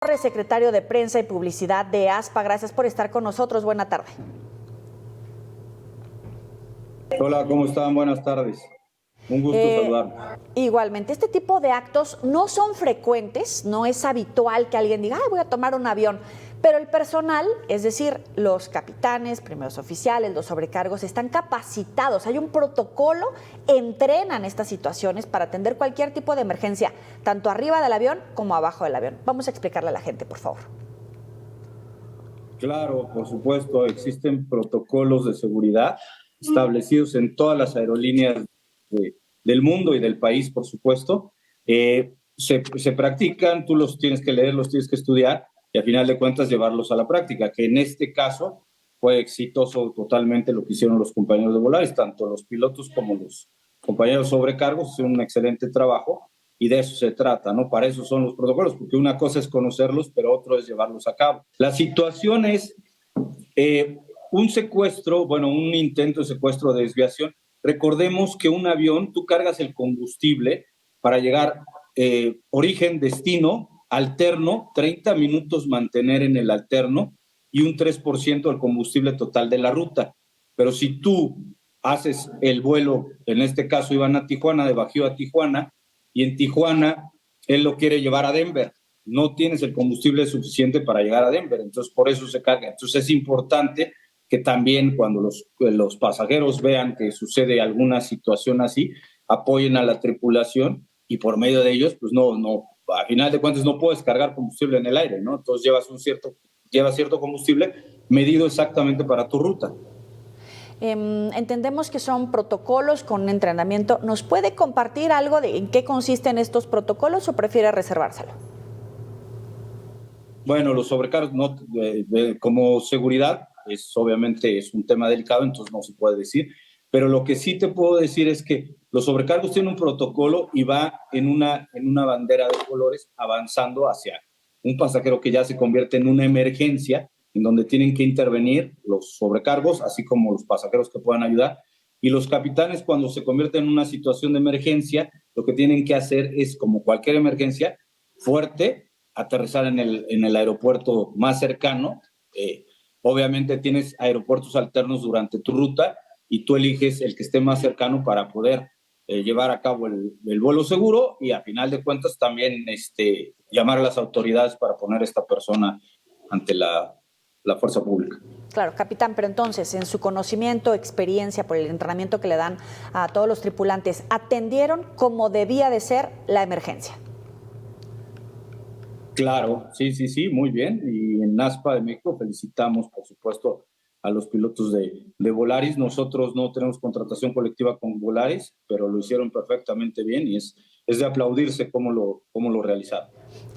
Torres, secretario de Prensa y Publicidad de ASPA, gracias por estar con nosotros. Buena tarde. Hola, ¿cómo están? Buenas tardes. Un gusto saludarlos. Igualmente, este tipo de actos no son frecuentes, no es habitual que alguien diga, voy a tomar un avión, pero el personal, es decir, los capitanes, primeros oficiales, los sobrecargos, están capacitados, hay un protocolo, entrenan estas situaciones para atender cualquier tipo de emergencia, tanto arriba del avión como abajo del avión. Vamos a explicarle a la gente, por favor. Claro, por supuesto, existen protocolos de seguridad establecidos en todas las aerolíneas del mundo y del país, por supuesto. Se practican, tú los tienes que leer, los tienes que estudiar y al final de cuentas llevarlos a la práctica, que en este caso fue exitoso totalmente lo que hicieron los compañeros de Volaris, tanto los pilotos como los compañeros sobrecargos, hicieron un excelente trabajo y de eso se trata, ¿no? Para eso son los protocolos, porque una cosa es conocerlos, pero otro es llevarlos a cabo. La situación es un secuestro, bueno, un intento de secuestro de desviación. Recordemos que un avión, tú cargas el combustible para llegar origen, destino, alterno, 30 minutos mantener en el alterno y un 3% del combustible total de la ruta. Pero si tú haces el vuelo, en este caso iban a Tijuana, de Bajío a Tijuana, y en Tijuana él lo quiere llevar a Denver, no tienes el combustible suficiente para llegar a Denver, entonces por eso se carga. Entonces es importante que también cuando los pasajeros vean que sucede alguna situación así, apoyen a la tripulación y por medio de ellos, pues a final de cuentas no puedes cargar combustible en el aire, ¿no? Entonces llevas cierto combustible medido exactamente para tu ruta. Entendemos que son protocolos con entrenamiento. ¿Nos puede compartir algo de en qué consisten estos protocolos o prefiere reservárselo? Bueno, los sobrecargos como seguridad obviamente es un tema delicado, entonces no se puede decir, pero lo que sí te puedo decir es que los sobrecargos tienen un protocolo y va en una bandera de colores avanzando hacia un pasajero que ya se convierte en una emergencia, en donde tienen que intervenir los sobrecargos, así como los pasajeros que puedan ayudar. Y los capitanes, cuando se convierten en una situación de emergencia, lo que tienen que hacer es, como cualquier emergencia, fuerte, aterrizar en el aeropuerto más cercano. Obviamente tienes aeropuertos alternos durante tu ruta y tú eliges el que esté más cercano para poder llevar a cabo el vuelo seguro y a final de cuentas también llamar a las autoridades para poner a esta persona ante la fuerza pública. Claro, capitán, pero entonces, en su conocimiento, experiencia, por el entrenamiento que le dan a todos los tripulantes, ¿atendieron como debía de ser la emergencia? Claro, sí, muy bien. Y en ASPA de México felicitamos, por supuesto, a los pilotos de Volaris. Nosotros no tenemos contratación colectiva con Volaris, pero lo hicieron perfectamente bien y es de aplaudirse cómo lo realizaron.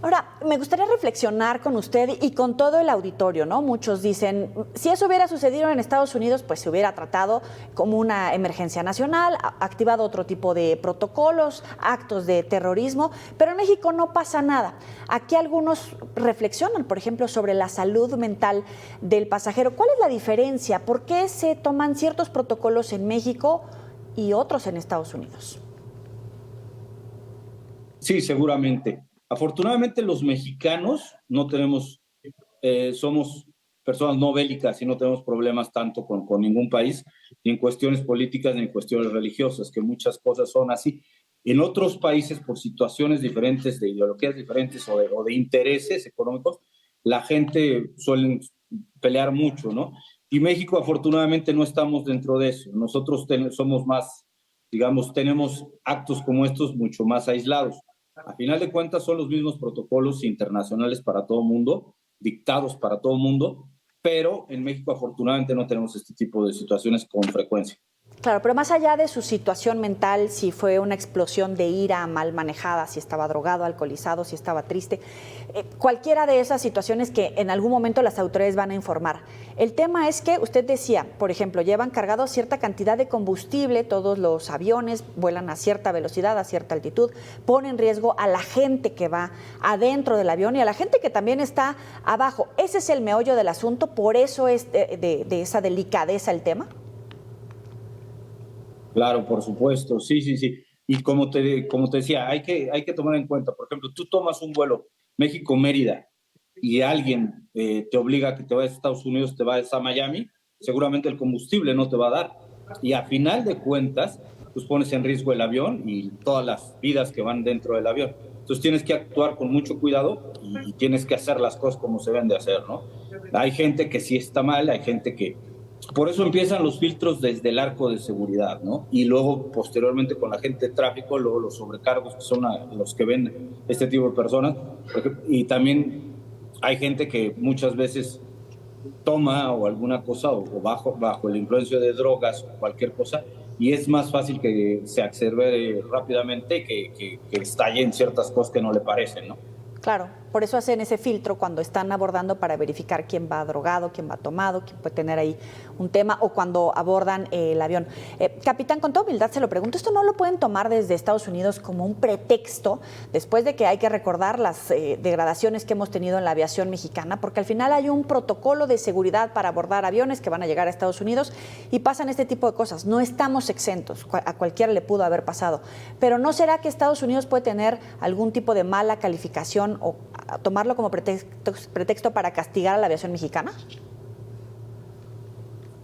Ahora, me gustaría reflexionar con usted y con todo el auditorio, ¿no? Muchos dicen, si eso hubiera sucedido en Estados Unidos, pues se hubiera tratado como una emergencia nacional, activado otro tipo de protocolos, actos de terrorismo, pero en México no pasa nada. Aquí algunos reflexionan, por ejemplo, sobre la salud mental del pasajero. ¿Cuál es la diferencia? ¿Por qué se toman ciertos protocolos en México y otros en Estados Unidos? Sí, seguramente. Afortunadamente los mexicanos no tenemos, somos personas no bélicas y no tenemos problemas tanto con ningún país, ni en cuestiones políticas ni en cuestiones religiosas, que muchas cosas son así. En otros países, por situaciones diferentes, de ideologías diferentes o de intereses económicos, la gente suele pelear mucho, ¿no? Y México afortunadamente no estamos dentro de eso. Nosotros somos más, digamos, tenemos actos como estos mucho más aislados. A final de cuentas son los mismos protocolos internacionales para todo el mundo, dictados para todo el mundo, pero en México afortunadamente no tenemos este tipo de situaciones con frecuencia. Claro, pero más allá de su situación mental, si fue una explosión de ira mal manejada, si estaba drogado, alcoholizado, si estaba triste, cualquiera de esas situaciones que en algún momento las autoridades van a informar. El tema es que usted decía, por ejemplo, llevan cargado cierta cantidad de combustible, todos los aviones vuelan a cierta velocidad, a cierta altitud, pone en riesgo a la gente que va adentro del avión y a la gente que también está abajo. Ese es el meollo del asunto, por eso es de esa delicadeza el tema. Claro, por supuesto, sí. Y como te decía, hay que tomar en cuenta, por ejemplo, tú tomas un vuelo México-Mérida y alguien te obliga a que te vayas a Estados Unidos, te vayas a Miami, seguramente el combustible no te va a dar. Y a final de cuentas, pues pones en riesgo el avión y todas las vidas que van dentro del avión. Entonces tienes que actuar con mucho cuidado y tienes que hacer las cosas como se deben de hacer, ¿no? Hay gente que sí está mal, hay gente que... Por eso empiezan los filtros desde el arco de seguridad, ¿no? Y luego, posteriormente, con la gente de tráfico, luego los sobrecargos, que son los que ven este tipo de personas. Y también hay gente que muchas veces toma o alguna cosa o bajo el influencia de drogas o cualquier cosa, y es más fácil que se exacerbe rápidamente que estallen ciertas cosas que no le parecen, ¿no? Claro, por eso hacen ese filtro cuando están abordando para verificar quién va drogado, quién va tomado, quién puede tener ahí un tema, o cuando abordan el avión. Capitán, con toda humildad se lo pregunto, ¿esto no lo pueden tomar desde Estados Unidos como un pretexto, después de que hay que recordar las degradaciones que hemos tenido en la aviación mexicana? Porque al final hay un protocolo de seguridad para abordar aviones que van a llegar a Estados Unidos y pasan este tipo de cosas. No estamos exentos, a cualquiera le pudo haber pasado. Pero ¿no será que Estados Unidos puede tener algún tipo de mala calificación o tomarlo como pretexto para castigar a la aviación mexicana?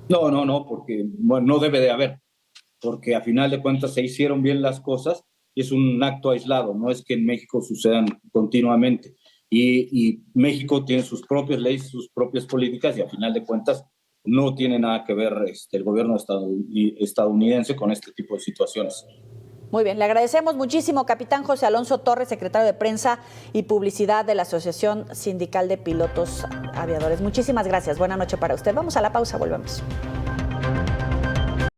No, porque bueno, no debe de haber, porque a final de cuentas se hicieron bien las cosas y es un acto aislado, no es que en México sucedan continuamente. Y México tiene sus propias leyes, sus propias políticas y a final de cuentas no tiene nada que ver el gobierno estadounidense con este tipo de situaciones. Muy bien, le agradecemos muchísimo, capitán José Alonso Torres, secretario de Prensa y Publicidad de la Asociación Sindical de Pilotos Aviadores. Muchísimas gracias, buena noche para usted. Vamos a la pausa, volvemos.